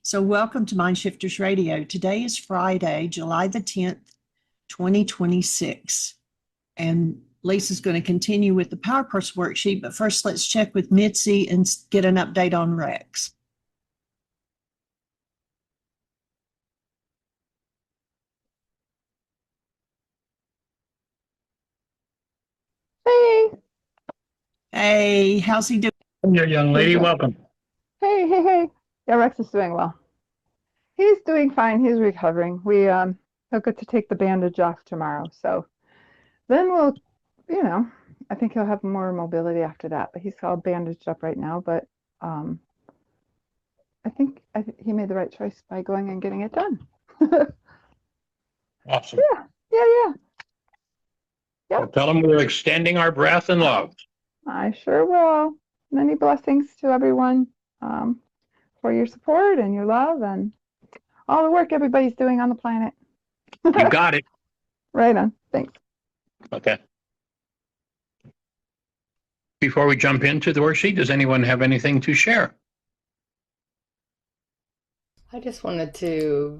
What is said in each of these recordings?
So welcome to Mind Shifters Radio. Today is Friday, July the 10th, 2026. And Lisa's going to continue with the Power Person Worksheet, but first let's check with Mitzi and get an update on Rex. Hey. Hey, how's he doing? Your young lady, welcome. Hey. Yeah, Rex is doing well. He's doing fine. He's recovering. He'll get to take the bandage off tomorrow. So then I think he'll have more mobility after that. But he's all bandaged up right now. But I think he made the right choice by going and getting it done. Awesome. Yeah. Well, tell them we're extending our breath and love. I sure will. Many blessings to everyone for your support and your love and all the work everybody's doing on the planet. You got it. Right on. Thanks. Okay. Before we jump into the worksheet, does anyone have anything to share? I just wanted to,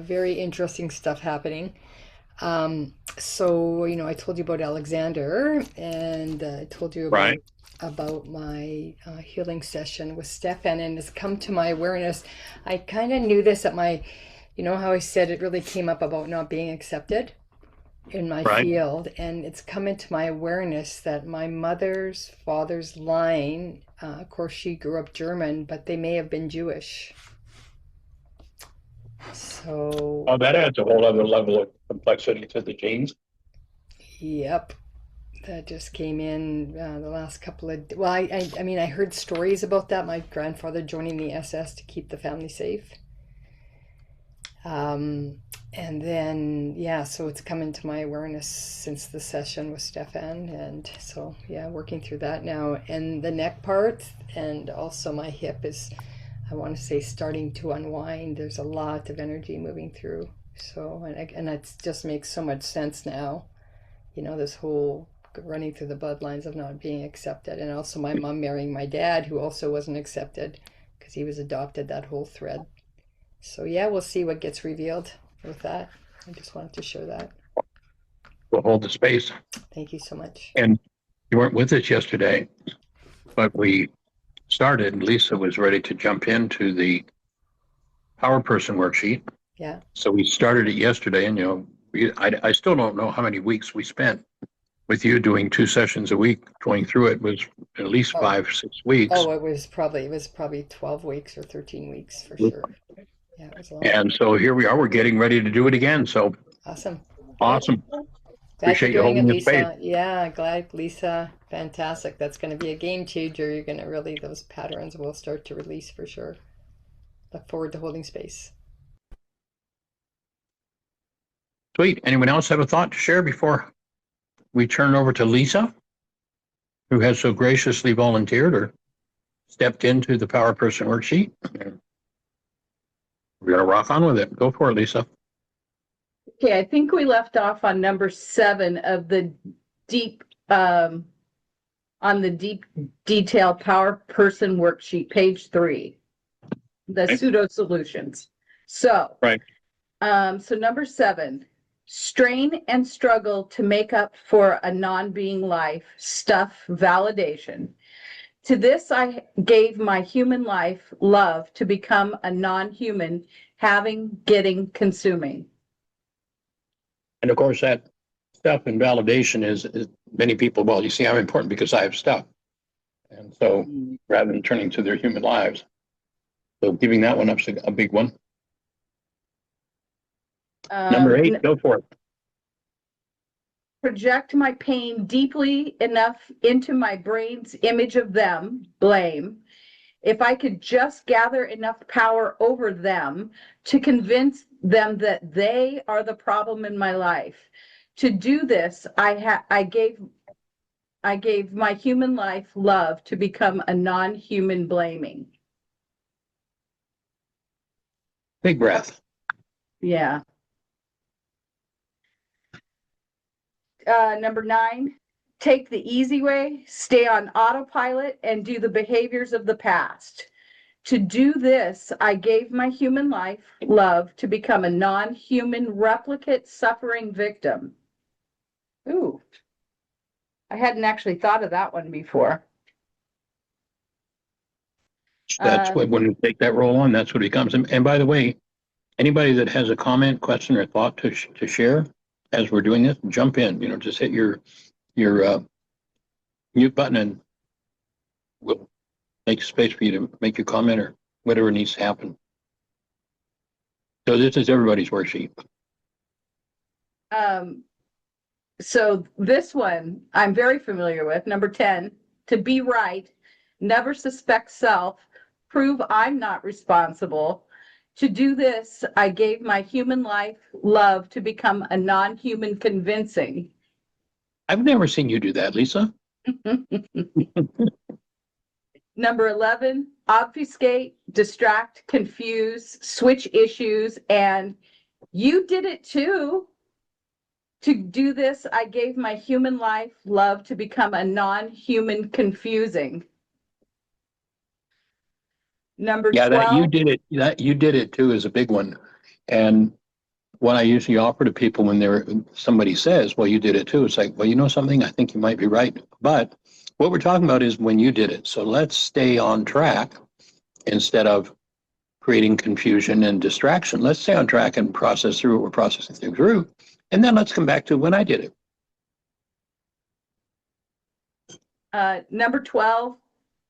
very interesting stuff happening. So, I told you about Alexander, and I told you about my healing session with Stefan, and it's come to my awareness. I kind of knew this at my, how I said it really came up about not being accepted in my field, and it's come into my awareness that my mother's father's line, of course, she grew up German, but they may have been Jewish. So that adds a whole other level of complexity to the genes. Yep, that just came in the last couple of. Well, I mean, I heard stories about that. My grandfather joining the SS to keep the family safe. And then so it's come into my awareness since the session with Stefan, and so working through that now. And the neck part, and also my hip is, I want to say, starting to unwind. There's a lot of energy moving through. So, and it just makes so much sense now. This whole running through the bloodlines of not being accepted. And also my mom marrying my dad, who also wasn't accepted because he was adopted, that whole thread. So we'll see what gets revealed with that. I just wanted to share that. We'll hold the space. Thank you so much. And you weren't with us yesterday, but we started, and Lisa was ready to jump into the Power Person Worksheet. Yeah. So we started it yesterday, and I still don't know how many weeks we spent with you doing 2 sessions a week. Going through it was at least 5-6 weeks. Oh, it was probably 12 weeks or 13 weeks for sure. Yeah, it was long. And so here we are. We're getting ready to do it again. So awesome. Glad Appreciate you holding the space. Yeah, glad, Lisa. Fantastic. That's going to be a game changer. You're going to really, those patterns will start to release for sure. Look forward to holding space. Sweet. Anyone else have a thought to share before we turn over to Lisa, who has so graciously volunteered or stepped into the Power Person Worksheet? We're going to rock on with it. Go for it, Lisa. Okay, I think we left off on number 7 of the deep, on the deep detail Power Person Worksheet, page 3, the pseudo-solutions. So, so number 7, strain and struggle to make up for a non-being life, stuff validation. To this I gave my human life, love, to become a non-human, having, getting, consuming. And of course, that stuff and validation is many people, well, you see, I'm important because I have stuff. And so rather than turning to their human lives, so giving that one up is a big one. Number 8, go for it. Project my pain deeply enough into my brain's image of them, blame. If I could just gather enough power over them to convince them that they are the problem in my life. To do this, I gave my human life love to become a non-human blaming. Big breath. Yeah. Number 9, take the easy way, stay on autopilot, and do the behaviors of the past. To do this, I gave my human life, love, to become a non-human replicate suffering victim. Ooh, I hadn't actually thought of that one before. That's what, when you take that role on, that's what it becomes. And by the way, anybody that has a comment, question, or thought to share as we're doing this, jump in. You know, just hit your mute button, and we'll make space for you to make your comment or whatever needs to happen. So this is everybody's worksheet. So this one I'm very familiar with. Number 10, to be right, never suspect self, prove I'm not responsible. To do this, I gave my human life, love, to become a non-human convincing. I've never seen you do that, Lisa. Number 11, obfuscate, distract, confuse, switch issues, and you did it too. To do this, I gave my human life, love, to become a non-human confusing. Number Yeah, 12. that you did it too is a big one. And what I usually offer to people when somebody says, well, you did it too, it's like, well, you know something, I think you might be right. But what we're talking about is when you did it. So let's stay on track instead of creating confusion and distraction. Let's stay on track and process through what we're processing through. And then let's come back to when I did it. Number 12,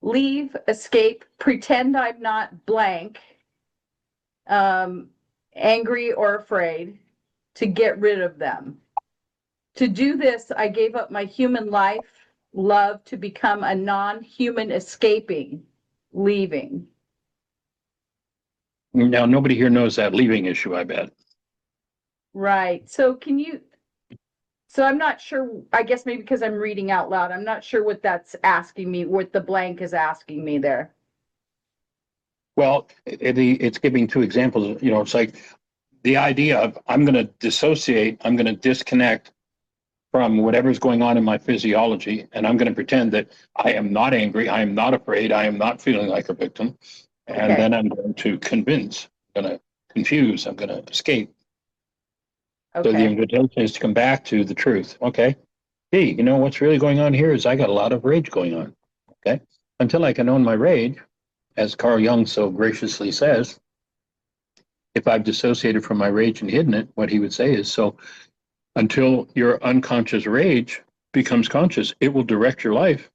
leave, escape, pretend I'm not blank, angry or afraid, to get rid of them. To do this, I gave up my human life, love, to become a non-human escaping, leaving. Now, nobody here knows that leaving issue, I bet. Right. So I'm not sure, I guess maybe because I'm reading out loud, I'm not sure what that's asking me, what the blank is asking me there. Well, it's giving two examples. You know, it's like the idea of I'm going to dissociate, I'm going to disconnect from whatever's going on in my physiology, and I'm going to pretend that I am not angry, I am not afraid, I am not feeling like a victim, and Okay. then I'm going to convince, I'm going to confuse, I'm going to escape. So the Okay. invitation is to come back to the truth. Okay, hey, you know what's really going on here is I got a lot of rage going on. Okay, until I can own my rage, as Carl Jung so graciously says, if I've dissociated from my rage and hidden it, what he would say is, so until your unconscious rage becomes conscious, it will direct your life,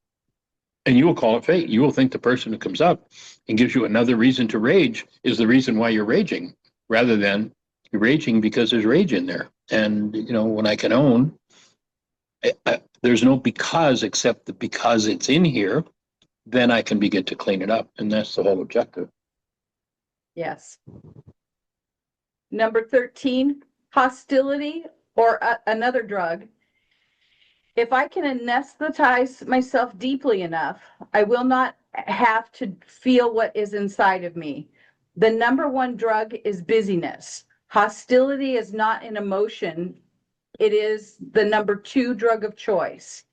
and you will call it fate. You will think the person who comes up and gives you another reason to rage is the reason why you're raging, rather than you're raging because there's rage in there. And, you know, when I can own, there's no because except the because it's in here, then I can begin to clean it up. And that's the whole objective. Yes. Number 13, hostility or another drug. If I can anesthetize myself deeply enough, I will not have to feel what is inside of me. The number one drug is busyness. Hostility is not an emotion. It is the number 2 drug of choice.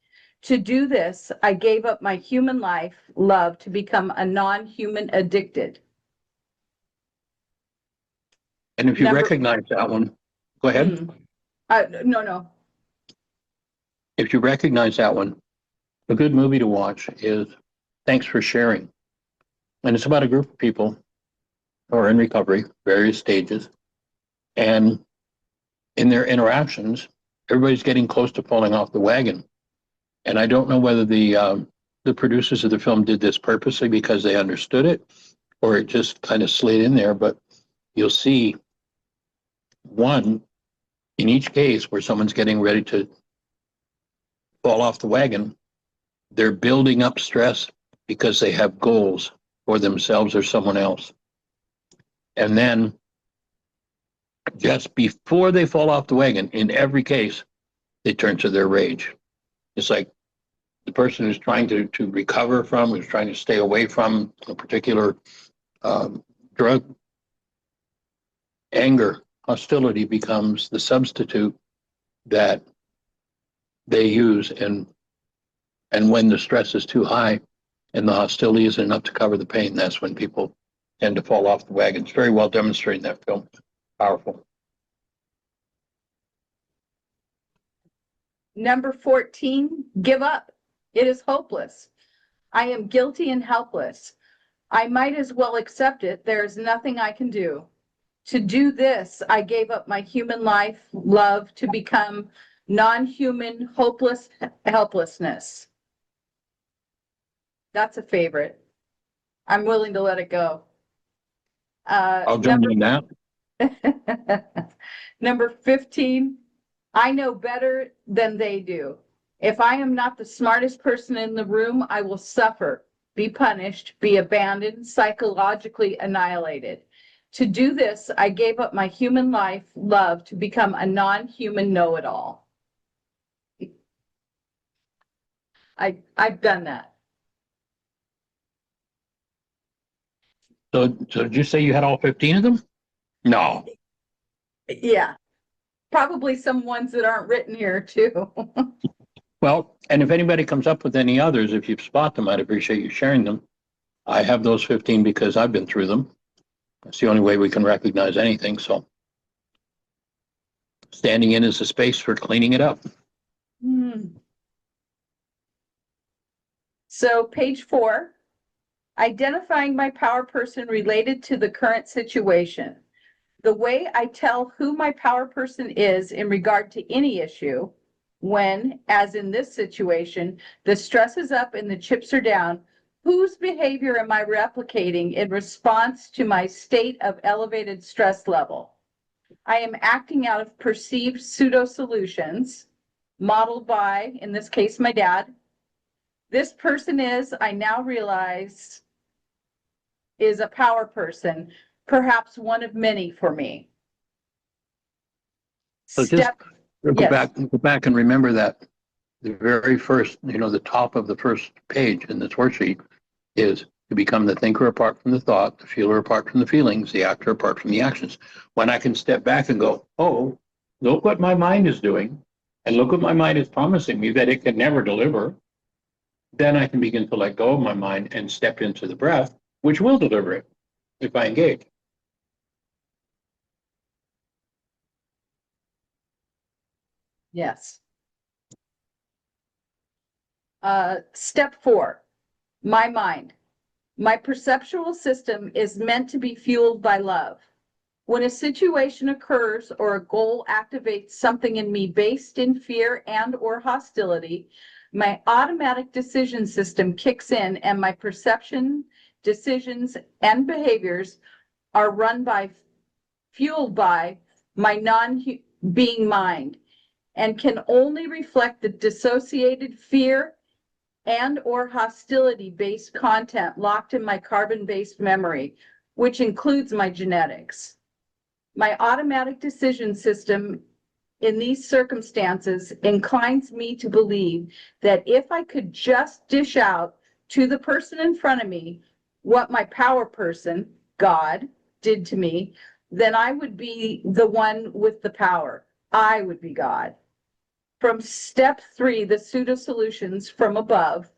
To do this, I gave up my human life, love, to become a non-human addicted. And if you recognize that one, go ahead. No. If you recognize that one, a good movie to watch is Thanks for Sharing. And it's about a group of people who are in recovery, various stages. And in their interactions, everybody's getting close to falling off the wagon. And I don't know whether the producers of the film did this purposely because they understood it, or it just kind of slid in there. But you'll see one in each case where someone's getting ready to fall off the wagon. They're building up stress because they have goals for themselves or someone else. And then just before they fall off the wagon, in every case, they turn to their rage. It's like the person who's trying to recover from, who's trying to stay away from a particular drug, anger, hostility becomes the substitute that they use. And when the stress is too high and the hostility isn't enough to cover the pain, that's when people tend to fall off the wagon. It's very well demonstrated in that film. Powerful. Number 14, give up. It is hopeless. I am guilty and helpless. I might as well accept it. There is nothing I can do. To do this, I gave up my human life, love, to become non-human, hopeless helplessness. That's a favorite. I'm willing to let it go. I'll join in that. Number 15, I know better than they do. If I am not the smartest person in the room, I will suffer, be punished, be abandoned, psychologically annihilated. To do this, I gave up my human life, love, to become a non-human know-it-all. I've done that. So did you say you had all 15 of them? No. Yeah. Probably some ones that aren't written here too. Well, and if anybody comes up with any others, if you spot them, I'd appreciate you sharing them. I have those 15 because I've been through them. That's the only way we can recognize anything. So standing in is a space for cleaning it up. So page 4, identifying my power person related to the current situation. The way I tell who my power person is in regard to any issue, when, as in this situation, the stress is up and the chips are down, whose behavior am I replicating in response to my state of elevated stress level? I am acting out of perceived pseudo-solutions, modeled by, in this case, my dad. This person is, I now realize, is a power person, perhaps one of many for me. So just go yes. back and remember that the very first, the top of the first page in this worksheet is to become the thinker apart from the thought, the feeler apart from the feelings, the actor apart from the actions. When I can step back and go, oh, look what my mind is doing, and look what my mind is promising me that it can never deliver, then I can begin to let go of my mind and step into the breath, which will deliver it if I engage. Yes. Step 4, my mind. My perceptual system is meant to be fueled by love. When a situation occurs or a goal activates something in me based in fear and or hostility, my automatic decision system kicks in and my perception, decisions, and behaviors are fueled by my non-being mind and can only reflect the dissociated fear and or hostility-based content locked in my carbon-based memory, which includes my genetics. My automatic decision system in these circumstances inclines me to believe that if I could just dish out to the person in front of me what my power person, God, did to me, then I would be the one with the power. I would be God. From step 3, the pseudo-solutions from above,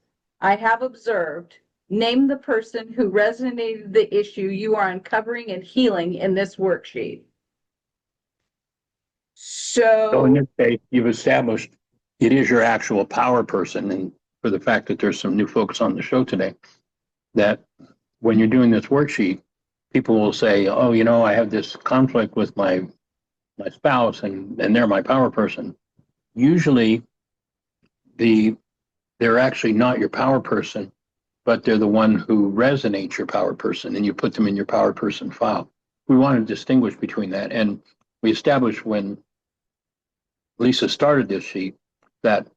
I have observed, name the person who resonated the issue you are uncovering and healing in this worksheet. So in this case, you've established it is your actual power person. And for the fact that there's some new folks on the show today, that when you're doing this worksheet, people will say, oh, I have this conflict with my spouse and they're my power person. Usually they're actually not your power person, but they're the one who resonates your power person, and you put them in your power person file. We want to distinguish between that. And we established when Lisa started this sheet that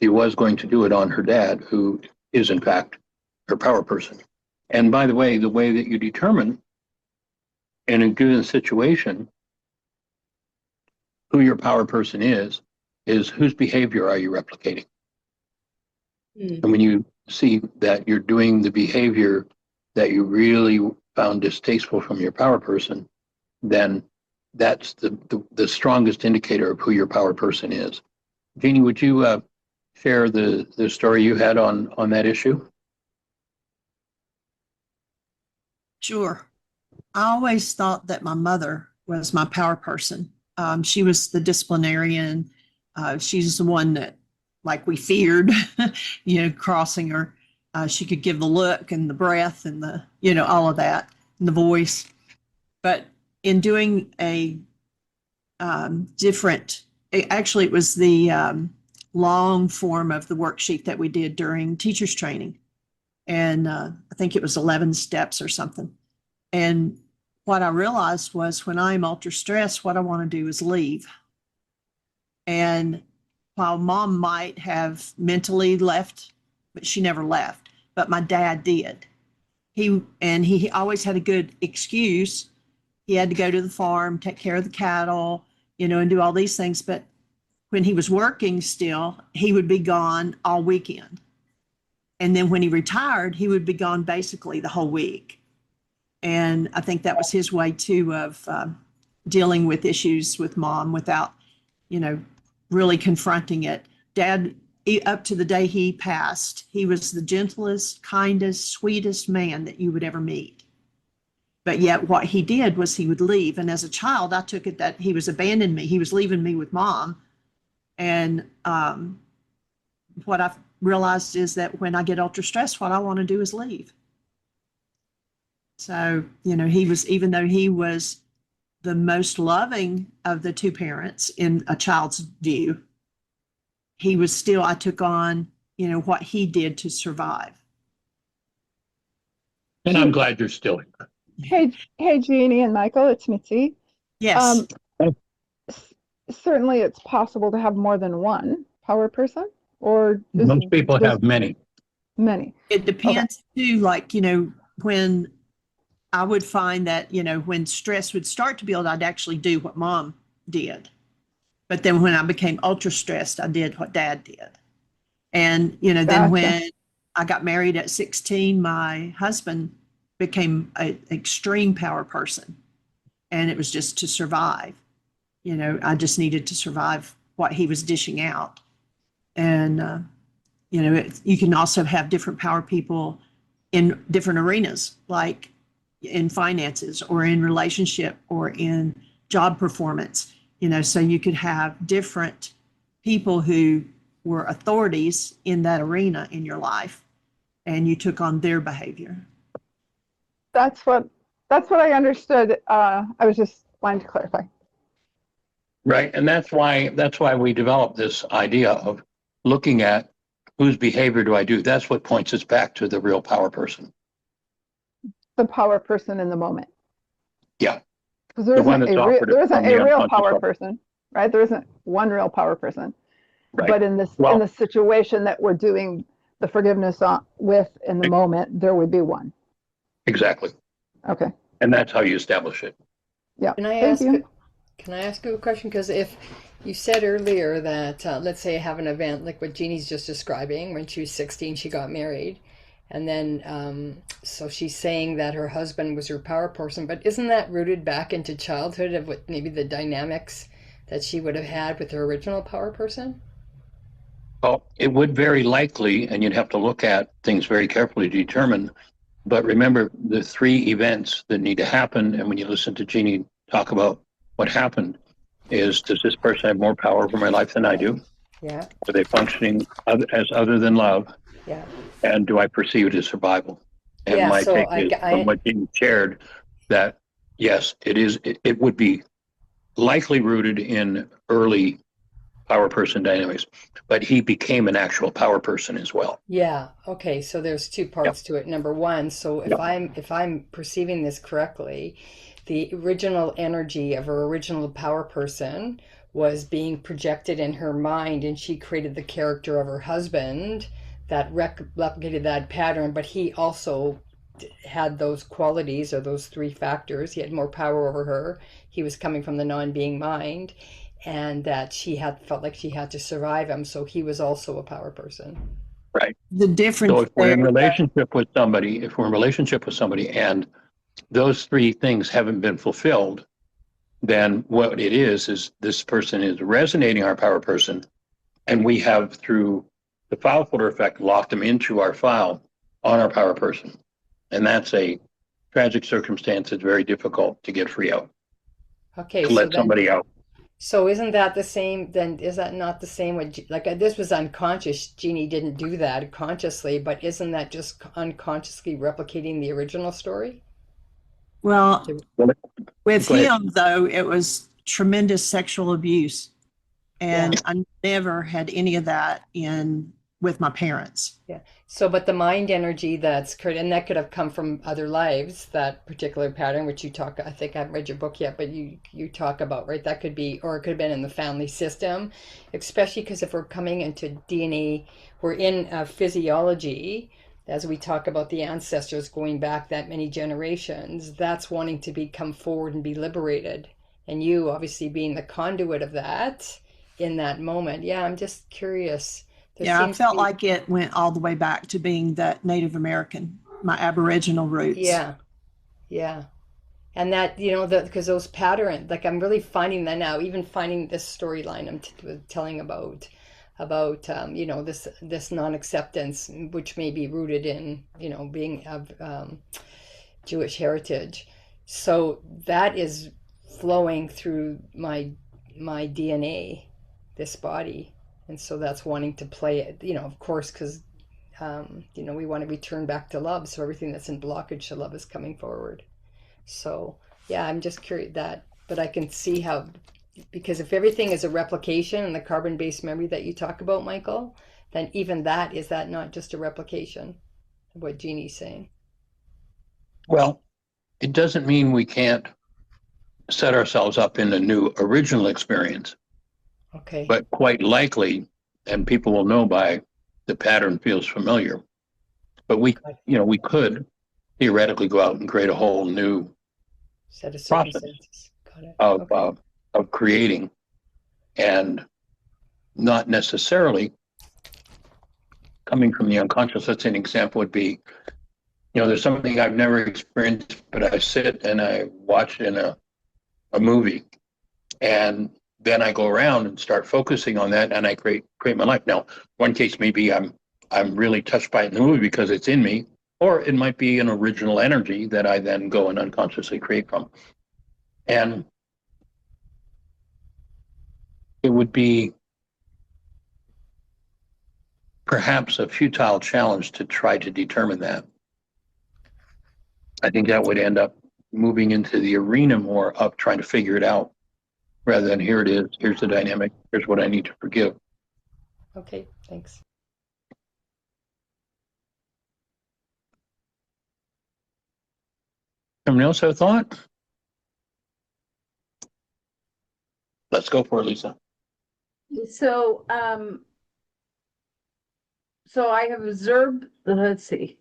she was going to do it on her dad, who is in fact her power person. And by the way that you determine in a given situation who your power person is whose behavior are you replicating? And when you see that you're doing the behavior that you really found distasteful from your power person, then that's the strongest indicator of who your power person is. Jeannie, would you share the story you had on that issue? Sure. I always thought that my mother was my power person. She was the disciplinarian. She's the one that, like, we feared, crossing her. She could give the look and the breath and all of that, and the voice. But in doing a actually, it was the long form of the worksheet that we did during teachers training. And I think it was 11 steps or something. And what I realized was when I'm ultra stressed, what I want to do is leave. And while mom might have mentally left, but she never left, but my dad did. He always had a good excuse. He had to go to the farm, take care of the cattle, and do all these things. But when he was working still, he would be gone all weekend. And then when he retired, he would be gone basically the whole week. And I think that was his way too of dealing with issues with mom without, really confronting it. Dad, up to the day he passed, he was the gentlest, kindest, sweetest man that you would ever meet. But yet what he did was he would leave. And as a child, I took it that he was abandoning me. He was leaving me with mom. And what I've realized is that when I get ultra stressed, what I want to do is leave. So, even though he was the most loving of the two parents in a child's view, I took on, what he did to survive. And I'm glad you're still here. Hey, Jeannie and Michael, it's Mitzi. Yes. Certainly it's possible to have more than one power person, or Most people have many. Many. It depends too, like, when I would find that, when stress would start to build, I'd actually do what mom did. But then when I became ultra stressed, I did what dad did. And, then Gotcha. when I got married at 16, my husband became an extreme power person. And it was just to survive. I just needed to survive what he was dishing out. And, you can also have different power people in different arenas, like in finances or in relationship or in job performance, so you could have different people who were authorities in that arena in your life, and you took on their behavior. That's what I understood. I was just wanting to clarify. Right. And that's why we developed this idea of looking at whose behavior do I do. That's what points us back to the real power person. The power person in the moment. Yeah. Because there isn't a real power level. person, right? There isn't one real power person. Right. But in the situation that we're doing the forgiveness with in the moment, there would be one. Exactly. Okay. And that's how you establish it. Yeah. Can I ask you a question? Because if you said earlier that, let's say I have an event like what Jeannie's just describing, when she was 16, she got married. And then, so she's saying that her husband was her power person, but isn't that rooted back into childhood of what maybe the dynamics that she would have had with her original power person? Well, it would very likely, and you'd have to look at things very carefully to determine. But remember the three events that need to happen. And when you listen to Jeannie talk about what happened, does this person have more power over my life than I do? Yeah. Are they functioning as other than love? Yeah. And do I perceive it as survival? And Yeah, my so take is from what Jeannie shared that yes, it would be likely rooted in early power person dynamics, but he became an actual power person as well. Yeah. Okay. So there's two parts to it. Number one, so if I'm perceiving this correctly, the original energy of her original power person was being projected in her mind, and she created the character of her husband that replicated that pattern, but he also had those qualities or those three factors. He had more power over her. He was coming from the non-being mind, and that felt like she had to survive him. So he was also a power person. Right. The difference. So if we're in relationship with somebody, and those three things haven't been fulfilled, then what it is this person is resonating our power person, and we have, through the file folder effect, locked them into our file on our power person. And that's a tragic circumstance, it's very difficult to get free out, Okay, to so let then, somebody out. so isn't that the same, then is that not the same with, this was unconscious, Jeannie didn't do that consciously, but isn't that just unconsciously replicating the original story? Well, Well, with Go ahead. him though, it was tremendous sexual abuse. And Yeah. I never had any of that with my parents. Yeah. So, but the mind energy that's and that could have come from other lives, that particular pattern, which you talk, I think I haven't read your book yet, but you talk about, right? That could be, or it could have been in the family system, especially because if we're coming into DNA, we're in physiology, as we talk about the ancestors going back that many generations, that's wanting to come forward and be liberated. And you obviously being the conduit of that in that moment. Yeah, I'm just curious. There Yeah, I seems to felt be, like it went all the way back to being that Native American, my Aboriginal roots. yeah, yeah. And that, because those patterns, like I'm really finding that now, even finding this storyline I'm telling about, this non-acceptance, which may be rooted in, being of Jewish heritage. So that is flowing through my DNA, this body. And so that's wanting to play it, of course, because we want to return back to love. So everything that's in blockage to love is coming forward. So yeah, I'm just curious but I can see how, because if everything is a replication and the carbon-based memory that you talk about, Michael, then even is that not just a replication of what Jeannie's saying? Well, it doesn't mean we can't set ourselves up in a new original experience, Okay. but quite likely, and people will know by the pattern feels familiar, but we could theoretically go out and create a whole new Set of process circumstances. Got it. of, Okay. of creating, and not necessarily coming from the unconscious. Let's say an example would be, there's something I've never experienced, but I sit and I watch in a movie, and then I go around and start focusing on that, and I create my life. Now, one case maybe I'm really touched by it in the movie because it's in me, or it might be an original energy that I then go and unconsciously create from. And it would be perhaps a futile challenge to try to determine that. I think that would end up moving into the arena more of trying to figure it out, rather than here it is, here's the dynamic, here's what I need to forgive. Okay, thanks. Someone else have a thought? Let's go for it, Lisa. So, so I have observed, let's see.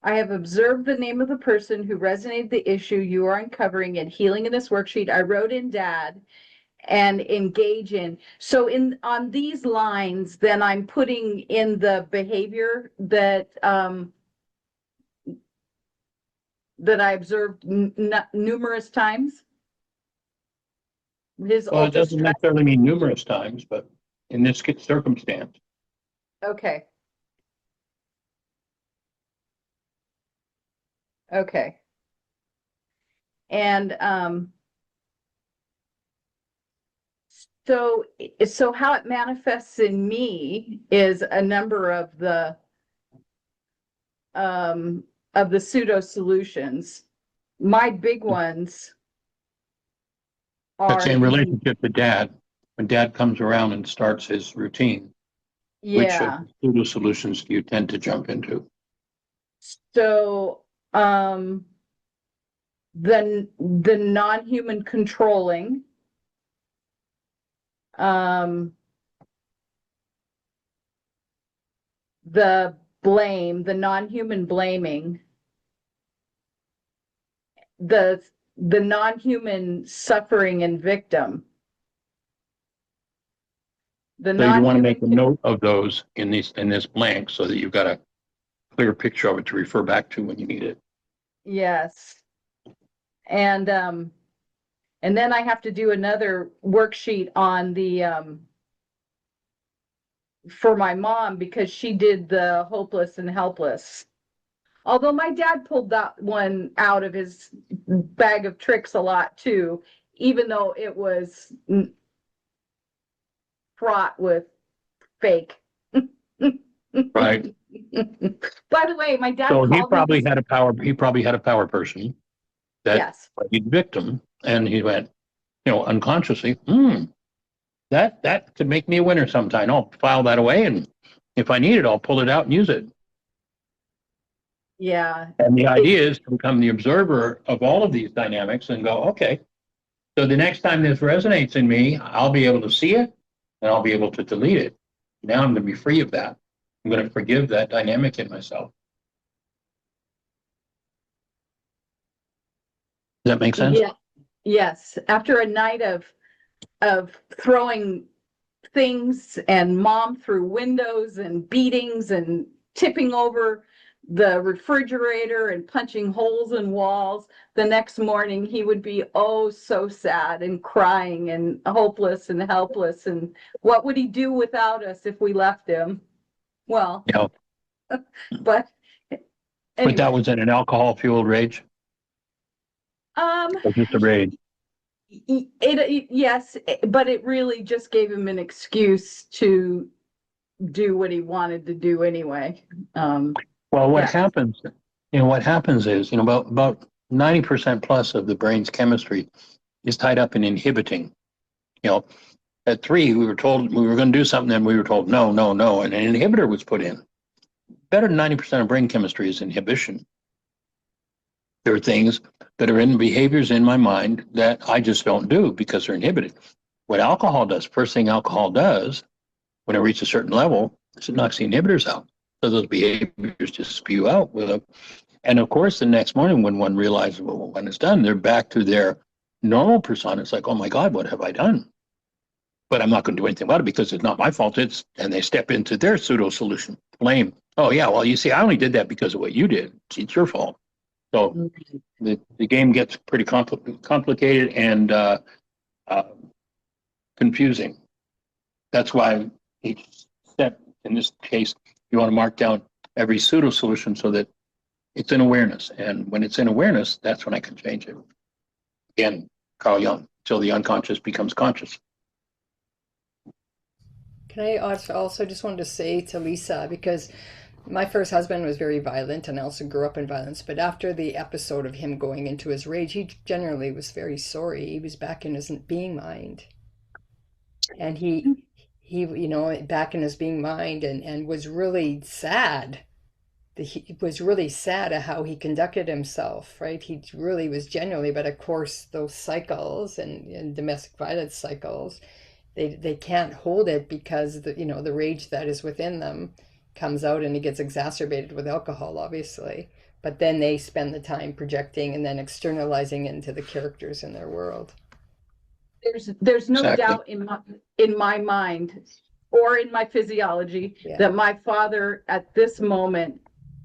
I have observed the name of the person who resonated the issue you are uncovering and healing in this worksheet. I wrote in dad and engage in. So on these lines, then I'm putting in the behavior that that I observed numerous times. Well, it doesn't necessarily mean numerous times, but in this circumstance. Okay. Okay. And so how it manifests in me is a number of the pseudo-solutions. My big ones That's are in relationship to dad. When dad comes around and starts his routine, which of the pseudo-solutions do you tend to jump into? So the non-human controlling, the blame, the non-human blaming, the non-human suffering and victim. So you want to make a note of those in this blank so that you've got a clear picture of it to refer back to when you need it. Yes. And then I have to do another worksheet on the for my mom, because she did the hopeless and helpless Although my dad pulled that one out of his bag of tricks a lot too, even though it was fraught with fake. Right. By the way, my dad So called he me. probably had a power person that Yes. played victim, and he went, unconsciously, that could make me a winner sometime. I'll file that away, and if I need it, I'll pull it out and use it. Yeah. And the idea is to become the observer of all of these dynamics and go, okay, so the next time this resonates in me, I'll be able to see it and I'll be able to delete it. Now I'm going to be free of that. I'm going to forgive that dynamic in myself. Does that make sense? Yeah. Yes. After a night of throwing things and mom through windows and beatings and tipping over the refrigerator and punching holes in walls, the next morning he would be oh so sad and crying and hopeless and helpless, and what would he do without us if we left him? Well, Yeah. but But that anyway, was in an alcohol-fueled rage, or just a rage. yes, but it really just gave him an excuse to do what he wanted to do anyway. Well, what Yeah. happens, what happens is, about 90% plus of the brain's chemistry is tied up in inhibiting. At 3, we were told we were going to do something, and we were told no, no, no, and an inhibitor was put in. Better than 90% of brain chemistry is inhibition. There are things that are in behaviors in my mind that I just don't do because they're inhibited. What alcohol does, first thing alcohol does, when it reaches a certain level, is it knocks the inhibitors out. So those behaviors just spew out with them. And of course, the next morning when one realizes, well, when it's done, they're back to their normal persona. It's like, oh my God, what have I done? But I'm not going to do anything about it because it's not my fault. And they step into their pseudo-solution, blame. Oh yeah, well, you see, I only did that because of what you did. It's your fault. So the game gets pretty complicated and confusing. That's why each step, in this case, you want to mark down every pseudo-solution so that it's in awareness. And when it's in awareness, that's when I can change it. Again, Carl Jung, till the unconscious becomes conscious. Can I also just wanted to say to Lisa, because my first husband was very violent and I also grew up in violence, but after the episode of him going into his rage, he generally was very sorry. He was back in his being mind. And he back in his being mind and was really sad. He was really sad at how he conducted himself, right? He really was genuinely, but of course those cycles and domestic violence cycles, they can't hold it because the rage that is within them comes out and it gets exacerbated with alcohol, obviously. But then they spend the time projecting and then externalizing into the characters in their world. There's no Exactly. doubt in my mind or in my physiology that my father at this moment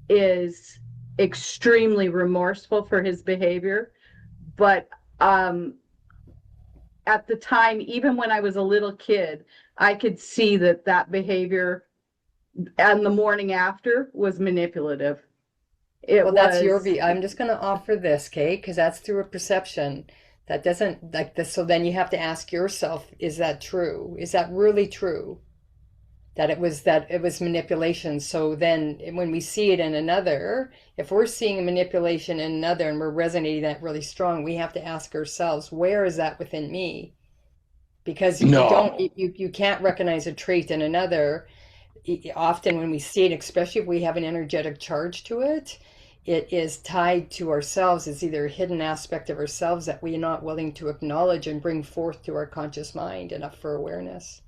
is extremely remorseful for his behavior. But at the time, even when I was a little kid, I could see that behavior and the morning after was manipulative. That's your view. I'm just going to offer this, Kate, because that's through a perception. That doesn't like this. So then you have to ask yourself, is that true? Is that really true? That it was manipulation. So then when we see it in another, if we're seeing a manipulation in another and we're resonating that really strong, we have to ask ourselves, where is that within me? Because you can't recognize a trait in another. Often when we see it, especially if we have an energetic charge to it, it is tied to ourselves. It's either a hidden aspect of ourselves that we are not willing to acknowledge and bring forth to our conscious mind and up for awareness.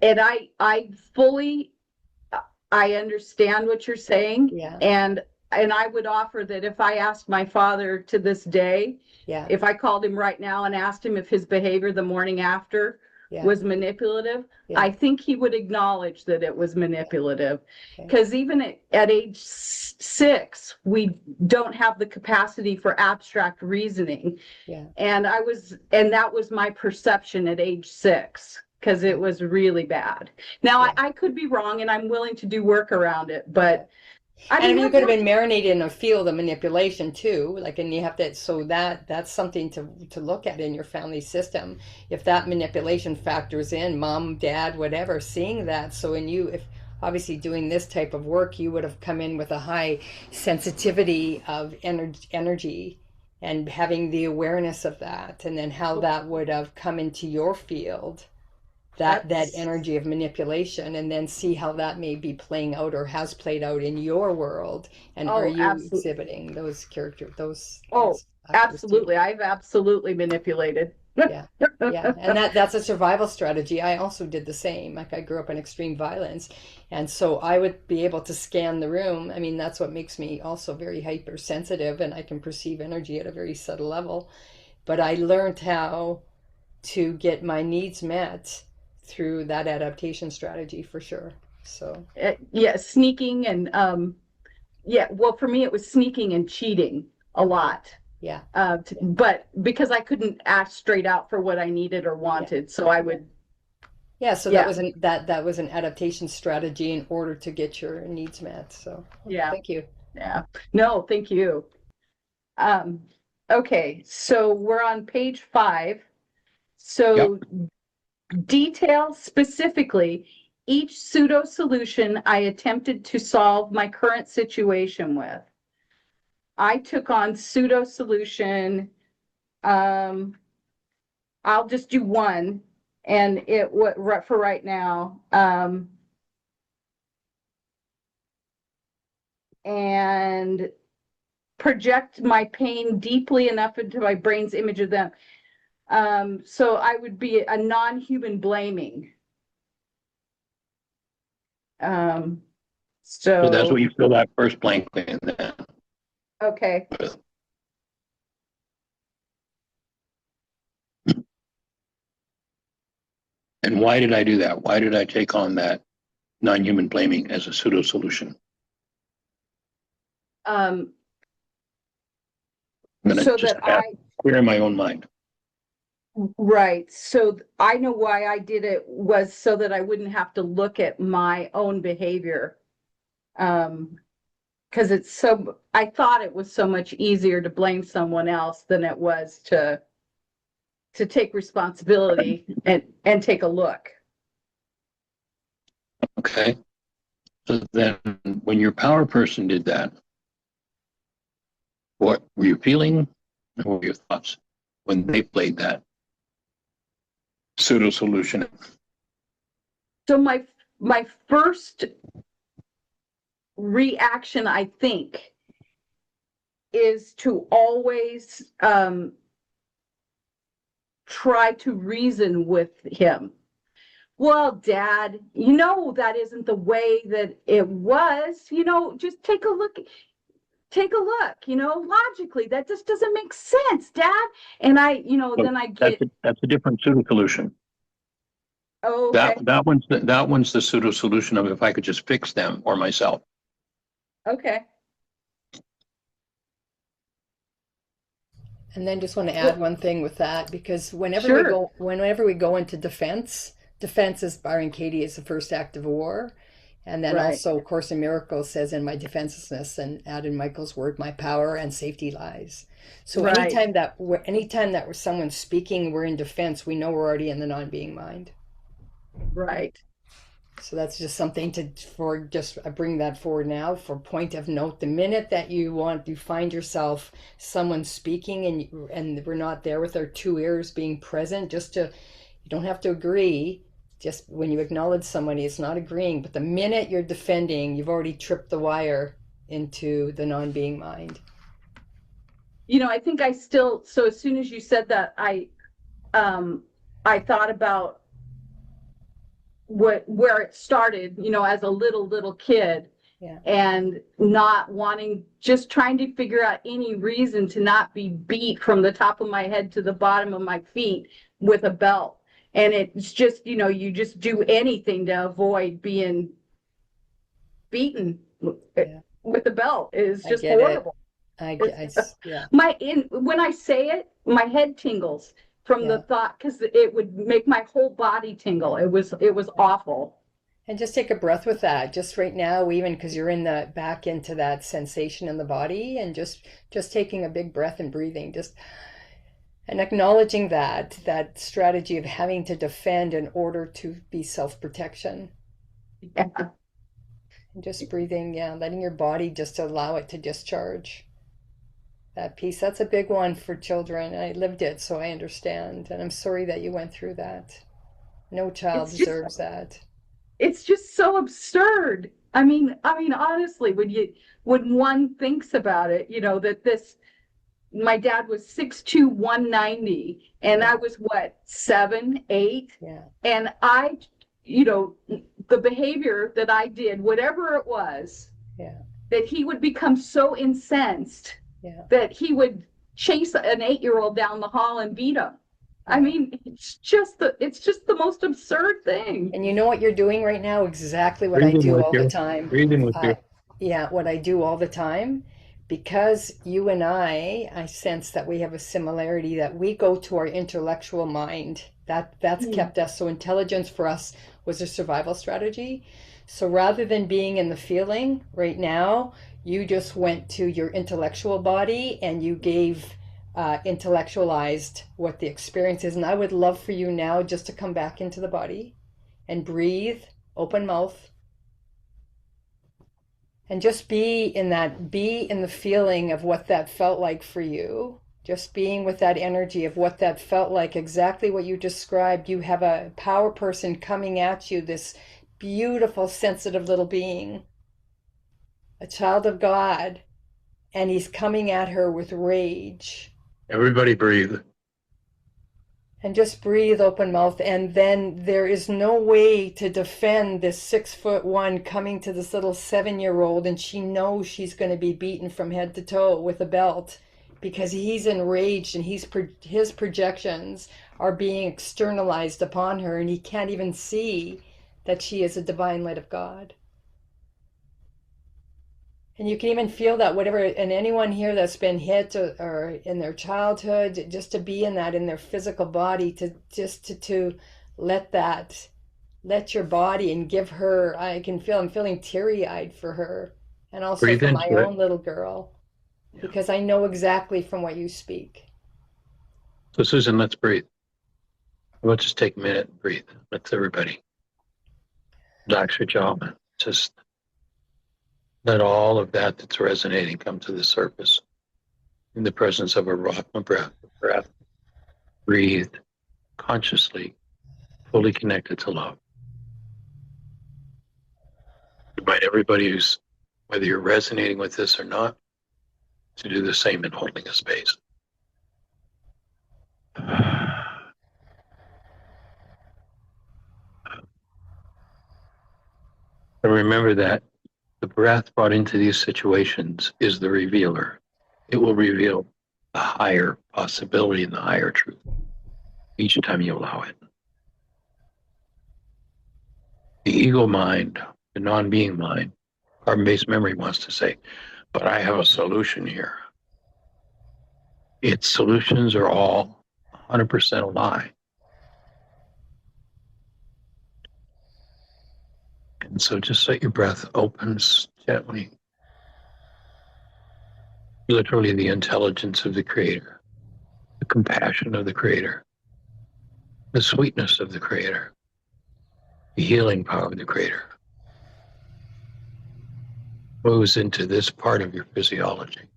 And I fully understand what you're saying. Yeah. And I would offer that if I asked my father to this day, if I called him right now and asked him if his behavior the morning after was manipulative, I think he would acknowledge that it was manipulative. Because even at age 6, we don't have the capacity for abstract reasoning. And that was my perception at age 6. Because it was really bad. Now, I could be wrong, and I'm willing to do work around it, but And I mean, you what could have been marinated in a field of manipulation too, like, and you have to, so that's something to look at in your family system. If that manipulation factors in, mom, dad, whatever, seeing that. So in you, if obviously doing this type of work, you would have come in with a high sensitivity of energy and having the awareness of that, and then how that would have come into your field, that That's- energy of manipulation, and then see how that may be playing out or has played out in your world, and are Oh, you absolutely. exhibiting those character those Oh, factors too? absolutely. I've absolutely manipulated. Yeah, yeah, and that's a survival strategy. I also did the same. Like, I grew up in extreme violence, and so I would be able to scan the room. I mean, that's what makes me also very hypersensitive, and I can perceive energy at a very subtle level. But I learned how to get my needs met through that adaptation strategy for sure. So Yeah, sneaking and yeah, well, for me it was sneaking and cheating a lot. yeah, But because I couldn't ask straight out for what I needed or wanted, so I would. yeah. So Yeah. that was an adaptation strategy in order to get your needs met. So Yeah. thank you. Yeah. No, thank you. Okay, so we're on page 5. So detail specifically each pseudo solution I attempted to solve my current situation with. I took on pseudo solution. I'll just do one, and for right now. And project my pain deeply enough into my brain's image of them. So I would be a non-human blaming. So that's So what you fill that first blank in then. okay. And why did I do that? Why did I take on that non-human blaming as a pseudo solution? Um, I'm gonna so just that clear in my own mind. right. So I know why I did it was so that I wouldn't have to look at my own behavior. Because I thought it was so much easier to blame someone else than it was to take responsibility and take a look. Okay. So then when your power person did that, what were you feeling? And what were your thoughts when they played that pseudo solution? So my first reaction, I think, is to always try to reason with him. Well, Dad, that isn't the way that it was. Just take a look. Logically, that just doesn't make sense, Dad. And then I get. That's a different pseudo solution. Oh, okay. That one's the pseudo solution of if I could just fix them or myself. Okay. And then just want to add one thing with that, because Sure. whenever we go into defense is, Byron Katie, is the first act of war. And then Right. also Course in Miracles says, in my defenselessness, and add in Michael's word, my power and safety lies. So Right. anytime that someone's speaking, we're in defense, we know we're already in the non-being mind. Right. So that's just something I bring that forward now for point of note. The minute that you find yourself, someone speaking, and we're not there with our 2 ears being present, you don't have to agree. Just when you acknowledge somebody, it's not agreeing, but the minute you're defending, you've already tripped the wire into the non-being mind. I think so as soon as you said that, I thought about where it started, as a little kid. Yeah. And not wanting, just trying to figure out any reason to not be beat from the top of my head to the bottom of my feet with a belt. And it's just, you just do anything to avoid being beaten with a belt. It's just horrible. Yeah. When I say it, my head tingles from the thought, because it would make my whole body tingle. It was awful. And just take a breath with that, just right now, even because you're in the back into that sensation in the body, and just taking a big breath and breathing, just and acknowledging that strategy of having to defend in order to be self-protection. Yeah. And just breathing, yeah, letting your body just allow it to discharge that piece. That's a big one for children. I lived it, so I understand. And I'm sorry that you went through that. No child It's just deserves that. it's just so absurd. I mean, honestly, when one thinks about it, that my dad was 6'2", 190, and I was what, 7, 8? Yeah. And the behavior that I did, whatever it was, Yeah. that he would become so incensed Yeah. that he would chase an 8-year-old down the hall and beat him. I mean, it's just the most absurd thing. And you know what you're doing right now? Exactly what I Breathing do with all the you. time. Breathing with you. Yeah, what I do all the time. Because you and I sense that we have a similarity, that we go to our intellectual mind. That's kept us. So intelligence for us was a survival strategy. So rather than being in the feeling right now, you just went to your intellectual body and you gave intellectualized what the experience is. And I would love for you now just to come back into the body and breathe, open mouth, and just be in the feeling of what that felt like for you. Just being with that energy of what that felt like, exactly what you described. You have a power person coming at you, this beautiful, sensitive little being, a child of God, and he's coming at her with rage. Everybody breathe. And just breathe, open mouth. And then there is no way to defend this 6'1" coming to this little 7-year-old, and she knows she's going to be beaten from head to toe with a belt because he's enraged and his projections are being externalized upon her, and he can't even see that she is a divine light of God. And you can even feel that, whatever, and anyone here that's been hit or in their childhood, just to be in that, in their physical body, to let your body and give her, I'm feeling teary-eyed for her, and also Breathe for my into it. own little girl, because I know exactly from what you speak. So Susan, let's breathe. We'll just take a minute and breathe. Let's everybody relax your jaw. Just let all of that that's resonating come to the surface in the presence of a rock, a breath. Breathe consciously, fully connected to love. Invite everybody who's, whether you're resonating with this or not, to do the same in holding a space. And remember that the breath brought into these situations is the revealer. It will reveal the higher possibility and the higher truth each time you allow it. The ego mind, the non-being mind, carbon-based memory wants to say, but I have a solution here. Its solutions are all 100% a lie. And so just let your breath open gently. Literally the intelligence of the Creator, the compassion of the Creator, the sweetness of the Creator, the healing power of the Creator moves into this part of your physiology,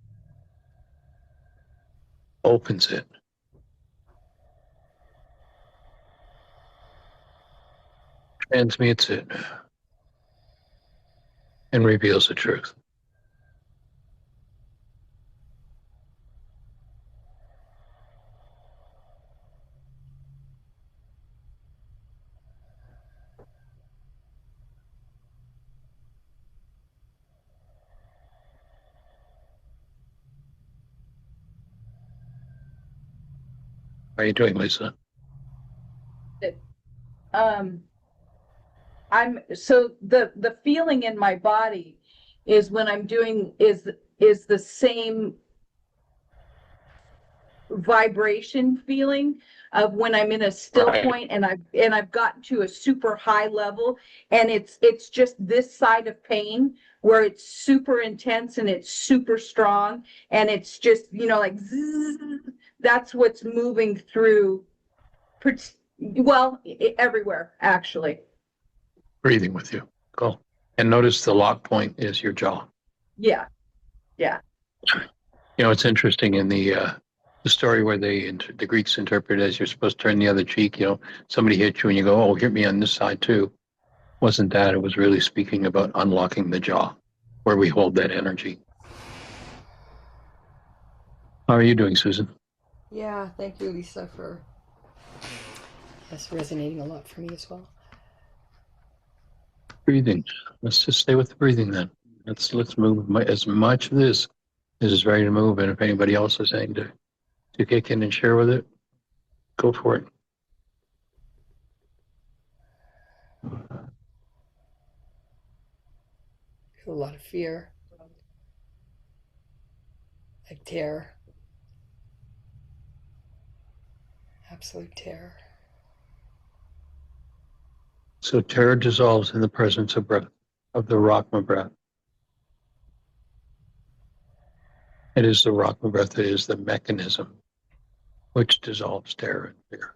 opens it, transmutes it, and reveals the truth. How are you doing, Lisa? So the feeling in my body is when I'm doing is the same vibration feeling of when I'm in a still Right. point and I've gotten to a super high level, and it's just this side of pain where it's super intense and it's super strong, and it's just, like zzz, that's what's moving through, well, everywhere actually. Breathing with you. Cool. And notice the lock point is your jaw. Yeah. It's interesting in the story where the Greeks interpret as you're supposed to turn the other cheek. Somebody hit you and you go, "Oh, hit me on this side too." Wasn't that? It was really speaking about unlocking the jaw, where we hold that energy. How are you doing, Susan? Yeah, thank you, Lisa, for that's resonating a lot for me as well. Breathing. Let's just stay with the breathing then. Let's move as much of this as is ready to move. And if anybody else is saying to kick in and share with it, go for it. Feel a lot of fear, like terror, absolute terror. So terror dissolves in the presence of breath, of the Rakma breath. It is the Rakma breath that is the mechanism which dissolves terror and fear.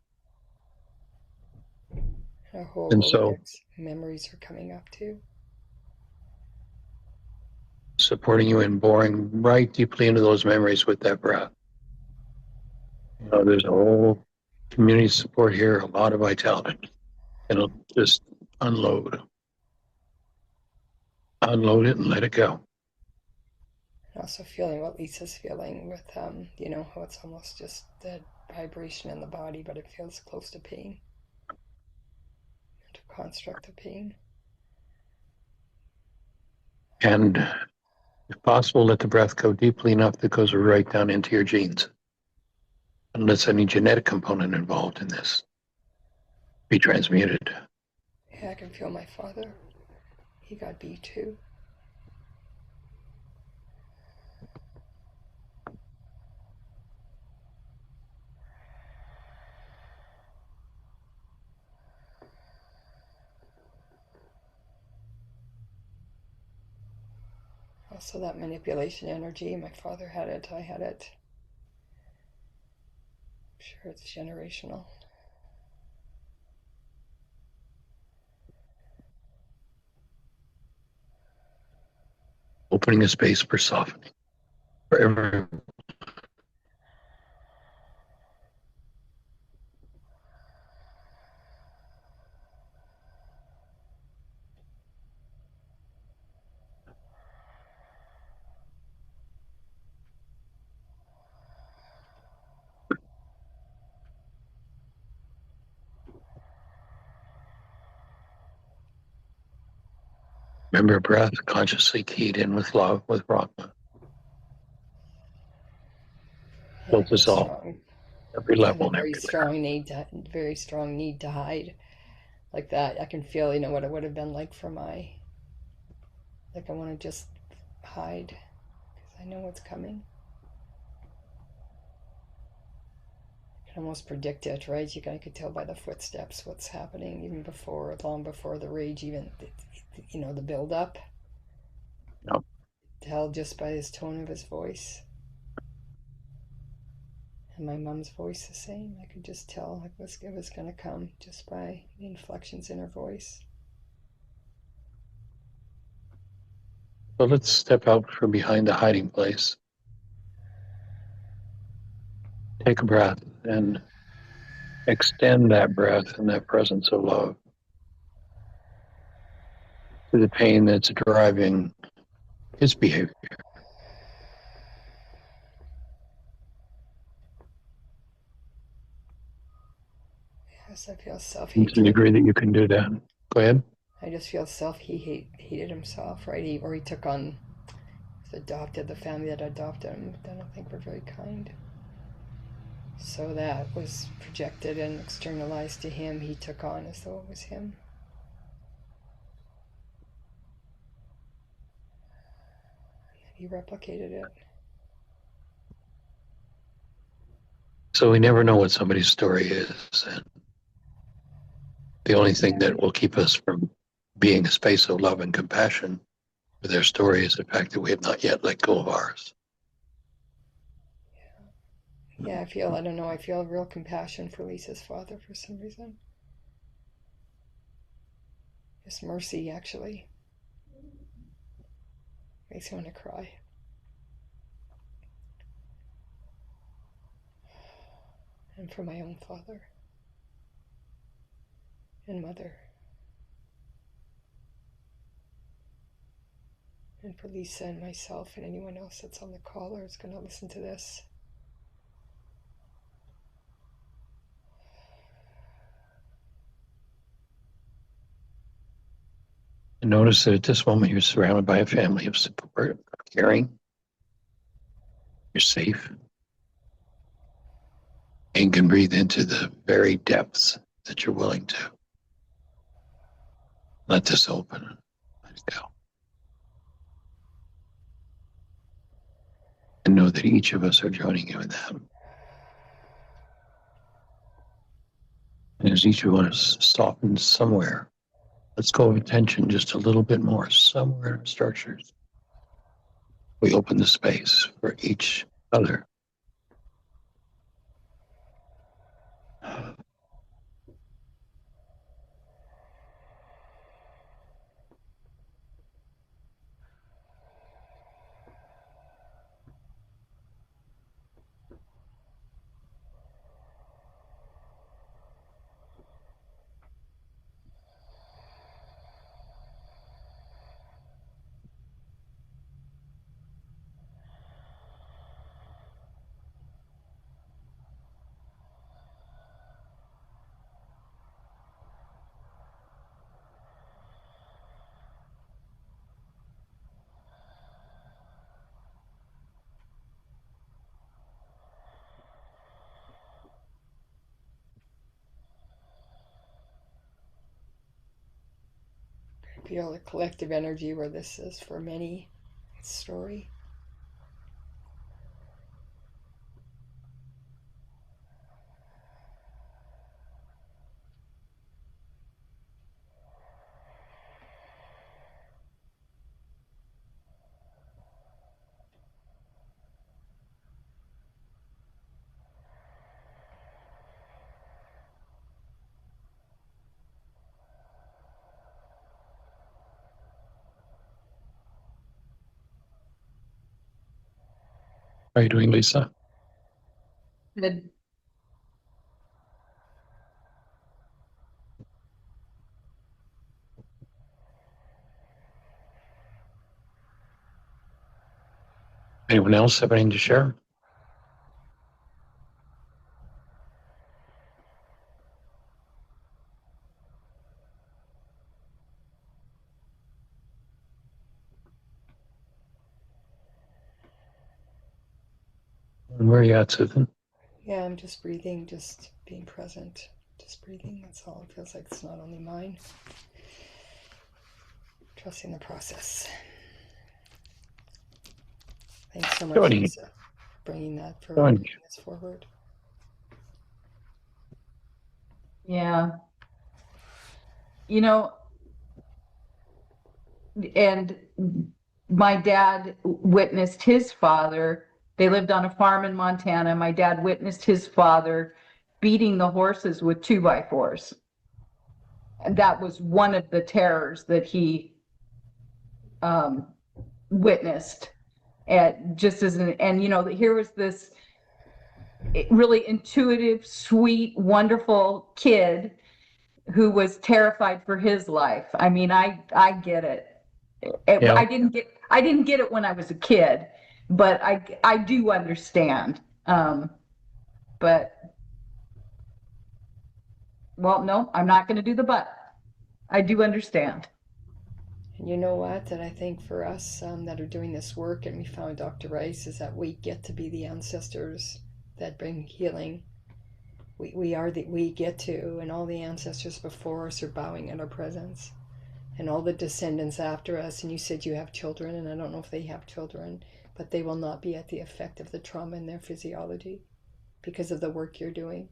Our whole And so Rolodex memories are coming up too. supporting you in boring right deeply into those memories with that breath. There's a whole community support here, a lot of vitality. It'll just unload it and let it go. And also feeling what Lisa's feeling with, how it's almost just that vibration in the body, but it feels close to pain, to construct of pain. And if possible, let the breath go deeply enough that goes right down into your genes. Unless any genetic component involved in this be transmuted. Yeah, I can feel my father. He got beat too. Also that manipulation energy, my father had it, I had it. I'm sure it's generational. Opening a space for softening. For everyone. Remember breath consciously keyed in with love, with Rakma. Yeah, Fills us all, strong. every I have level a and very everywhere. strong need to hide. Like that. I can feel, what it would have been like for I want to just hide because I know what's coming. I can almost predict it, right? I could tell by the footsteps what's happening even long before the rage, even, the build up. No. Tell just by his tone of his voice. And my mom's voice the same. I could just tell it was going to come just by the inflections in her voice. So let's step out from behind the hiding place. Take a breath and extend that breath and that presence of love to the pain that's driving his behavior. Yes, I feel And to the self-hatred. degree that you can do that. Go ahead. I just feel he hated himself, right? He took on, adopted the family that adopted him. I don't think we're very kind. So that was projected and externalized to him. He took on as though it was him. And he replicated it. So we never know what somebody's story is. And the only thing that will keep us from being a space of love and compassion for their story is the fact that we have not yet let go of ours. Yeah, I don't know, I feel real compassion for Lisa's father for some reason. Just mercy, actually. Makes me want to cry. And for my own father and mother. And for Lisa and myself and anyone else that's on the call or is going to listen to this. And notice that at this moment you're surrounded by a family of support, caring. You're safe. And can breathe into the very depths that you're willing to. Let this open. Let it go. And know that each of us are joining you in that. And as each of us softens somewhere, let's go of attention just a little bit more, somewhere in our structures. We open the space for each other. Feel the collective energy where this is for many story. How are you doing, Lisa? Good. Anyone else have anything to share? And where are you at, Susan? Yeah, I'm just breathing, just being present, just breathing. That's all. It feels like it's not only mine. Trusting the process. Thanks so much, Jody. Lisa, for bringing that, for Jody. bringing this forward. Yeah. You know, and my dad witnessed his father. They lived on a farm in Montana. My dad witnessed his father beating the horses with 2x4s. And that was one of the terrors that he witnessed. And just as and you know, here was this really intuitive, sweet, wonderful kid who was terrified for his life. I mean, I get it. Yeah. I didn't get it when I was a kid, but I do understand. But well, no, I'm not going to do the but. I do understand. And you know what? That I think for us that are doing this work, and we found Dr. Ryce, is that we get to be the ancestors that bring healing. We get to, and all the ancestors before us are bowing in our presence, and all the descendants after us. And you said you have children, and I don't know if they have children, but they will not be at the effect of the trauma in their physiology. because of the work you're doing.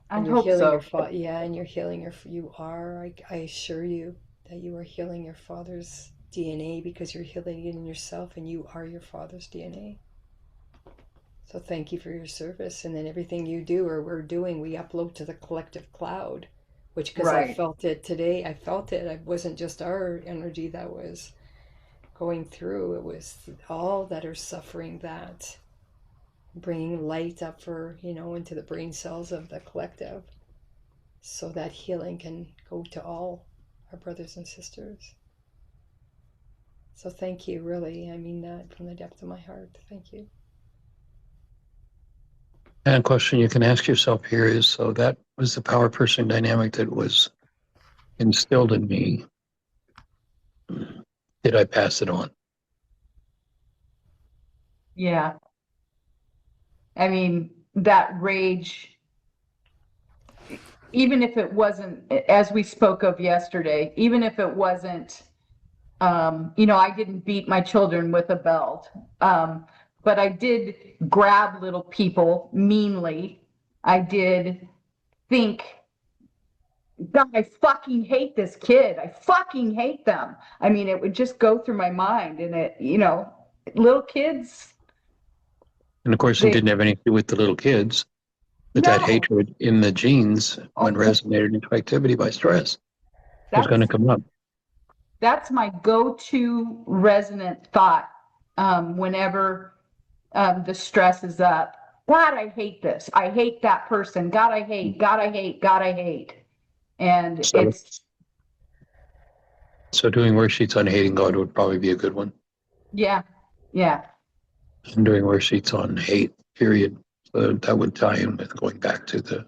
I And you're hope healing so. your father. Yeah, and you're healing you are. I assure you that you are healing your father's DNA because you're healing it in yourself, and you are your father's DNA. So thank you for your service. And then everything you do or we're doing, we upload to the collective cloud, which, because I Right. felt it today, I felt it. It wasn't just our energy that was going through, it was all that are suffering that, bringing light up for, into the brain cells of the collective so that healing can go to all our brothers and sisters. So thank you, really. I mean that from the depth of my heart. Thank you. And a question you can ask yourself here is, so that was the power person dynamic that was instilled in me. Did I pass it on? Yeah. I mean, that rage, even if it wasn't, as we spoke of yesterday, even if it wasn't, I didn't beat my children with a belt, but I did grab little people meanly. I did think, God, I fucking hate this kid. I fucking hate them. I mean, it would just go through my mind, and little kids, And of course, it they, didn't have anything to do with the little kids, but that no, hatred in the genes, when oh, resonated into activity by stress, was going to that's come up. that's my go-to resonant thought, whenever the stress is up. God, I hate this. I hate that person. God, I hate. God, I hate. God, I hate. And So, so doing worksheets on hating God would probably be a good one. yeah. And doing worksheets on hate, period. So that would tie in with going back to the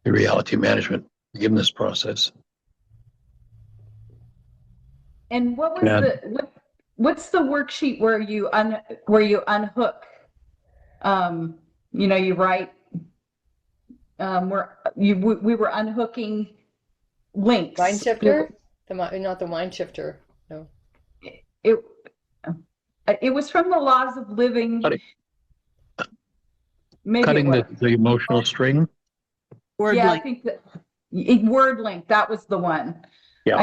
reality management forgiveness process. And what was Yeah. what's the worksheet where you unhook? You write, we were unhooking links. Mind shifter? Not the mind shifter. No. It it was from the laws of living. Maybe Cutting it was. the emotional string. Word Yeah, I link. think that word link, that was the one. Yeah.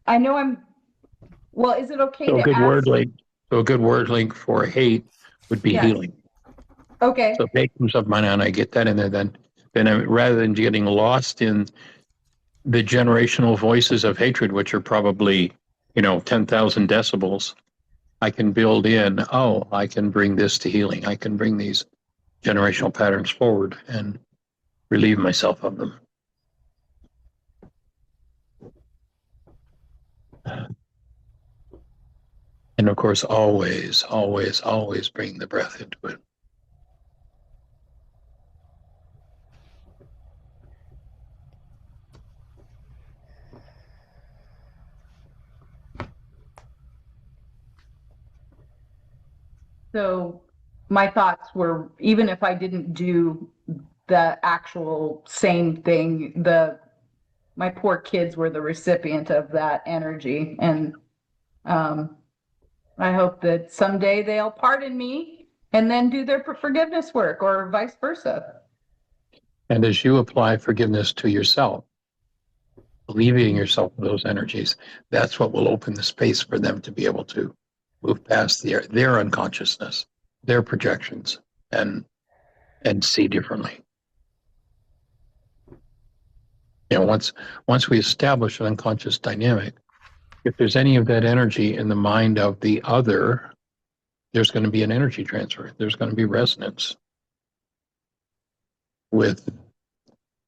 I know well, is it okay So a to good word ask? link. So a good word link for hate would be Yes. healing. Okay. So if hate comes up my mind and I get that in there, then rather than getting lost in the generational voices of hatred, which are probably 10,000 decibels, I can build in, I can bring this to healing. I can bring these generational patterns forward and relieve myself of them. And of course, always, always, always bring the breath into it. So my thoughts were, even if I didn't do the actual same thing, my poor kids were the recipient of that energy. And I hope that someday they'll pardon me and then do their forgiveness work, or vice versa. And as you apply forgiveness to yourself, alleviating yourself of those energies, that's what will open the space for them to be able to move past their unconsciousness, their projections, and see differently. Once we establish an unconscious dynamic, if there's any of that energy in the mind of the other, there's going to be an energy transfer. There's going to be resonance with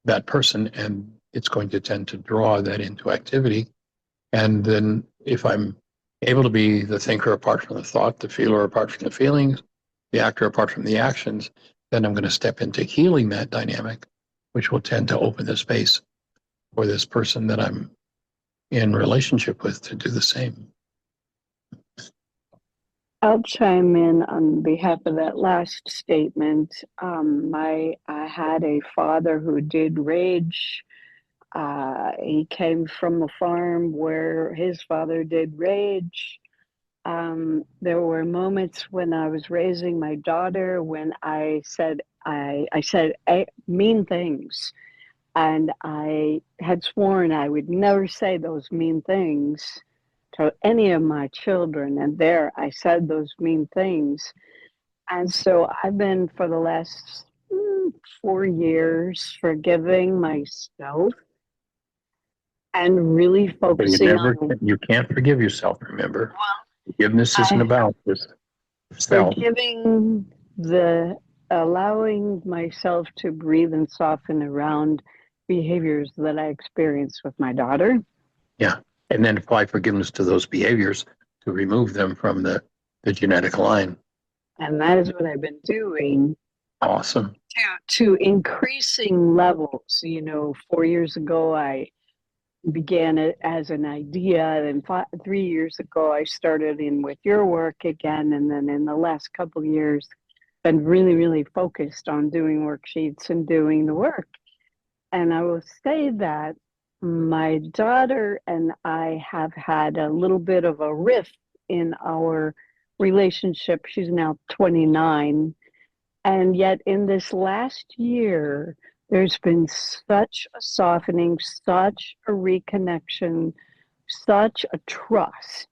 that person, and it's going to tend to draw that into activity. And then if I'm able to be the thinker apart from the thought, the feeler apart from the feelings, the actor apart from the actions, then I'm going to step into healing that dynamic, which will tend to open the space for this person that I'm in relationship with to do the same. I'll chime in on behalf of that last statement. I had a father who did rage. He came from a farm where his father did rage. there were moments when I was raising my daughter when I said mean things, and I had sworn I would never say those mean things to any of my children, and there I said those mean things. And so I've been for the last 4 years forgiving myself and really But you focusing never, on you can't forgive yourself, remember? Forgiveness isn't I, about this self. forgiving allowing myself to breathe and soften around behaviors that I experienced with my daughter. Yeah. And then apply forgiveness to those behaviors to remove them from the genetic line. And that is what I've been doing Awesome. to increasing levels. 4 years ago, I began it as an idea. And 3 years ago, I started in with your work again. And then in the last couple of years, been really, really focused on doing worksheets and doing the work. And I will say that my daughter and I have had a little bit of a rift in our relationship. She's now 29. And yet in this last year, there's been such a softening, such a reconnection, such a trust.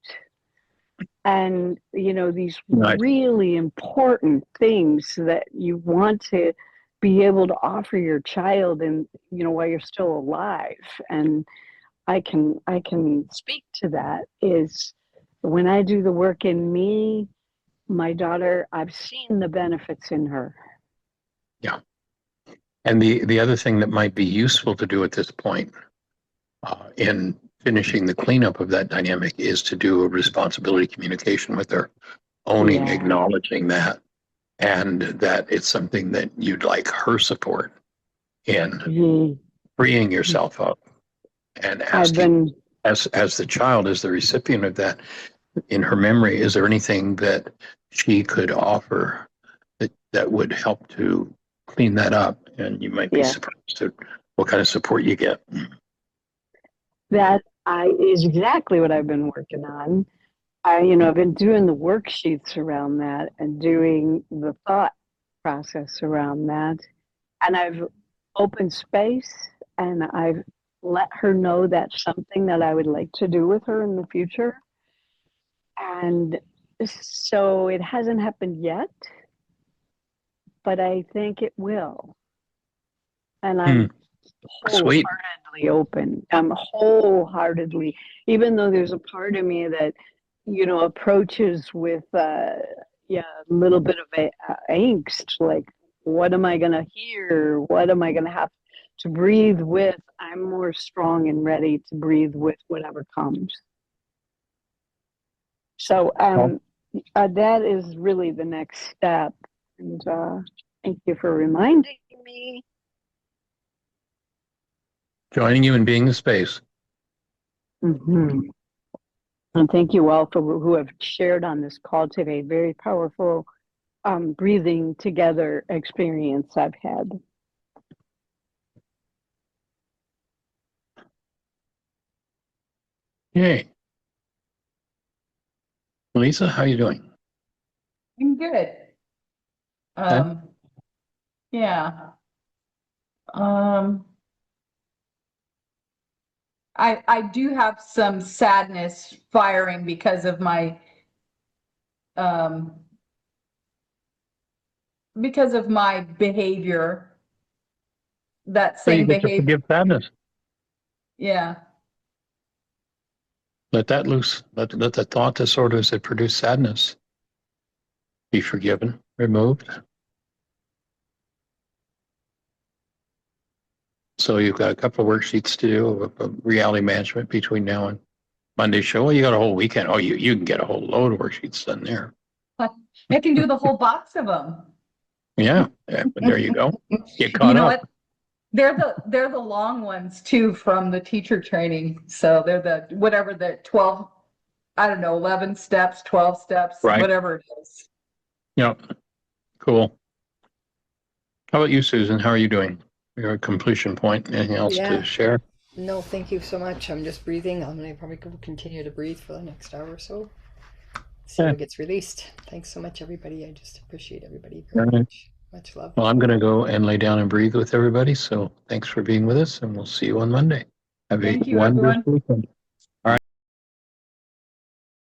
And, these Nice. really important things that you want to be able to offer your child and, while you're still alive. And I can speak to that is when I do the work in me, my daughter, I've seen the benefits in her. Yeah. And the other thing that might be useful to do at this point in finishing the cleanup of that dynamic is to do a responsibility communication with her, owning, Yeah. acknowledging that, and that it's something that you'd like her support in freeing yourself up and asking as the child, as the recipient of that, in her memory, is there anything that she could offer that would help to clean that up? And you might be surprised at what kind of support you get. That is exactly what I've been working on. I've been doing the worksheets around that and doing the thought process around that. And I've opened space and I've let her know that's something that I would like to do with her in the future. And so it hasn't happened yet, but I think it will. And I'm wholeheartedly open. I'm wholeheartedly, even though there's a part of me that, approaches with a little bit of angst, like, what am I going to hear? What am I going to have to breathe with? I'm more strong and ready to breathe with whatever comes. So that is really the next step. And thank you for reminding me. Joining you and being the space. Mm-hmm. And thank you all for who have shared on this call today. Very powerful breathing together experience I've had. Yay. Lisa, how are you doing? I'm good. Yeah. I do have some sadness firing because of my behavior. That So you same get to behavior. forgive sadness. Yeah. Let that loose. Let the thought disorders that produce sadness be forgiven, removed. So you've got a couple of worksheets to do of reality management between now and Monday's show. Well, you got a whole weekend. Oh, you can get a whole load of worksheets done there. I can do the whole box of them. Yeah, there you go. Get caught You know up. what? They're the long ones too from the teacher training. So they're the 12, I don't know, 11 steps, 12 steps, Right. whatever it is. Yep. Cool. How about you, Susan? How are you doing? Your completion point. Anything else to share? No, thank you so much. I'm just breathing. I'm going to probably continue to breathe for the next hour or so. see Okay. what gets released. Thanks so much, everybody. I just appreciate everybody All very right. much. Much love. Well, I'm going to go and lay down and breathe with everybody. So thanks for being with us, and we'll see you on Monday. Have Thank a you, everyone. wonderful weekend.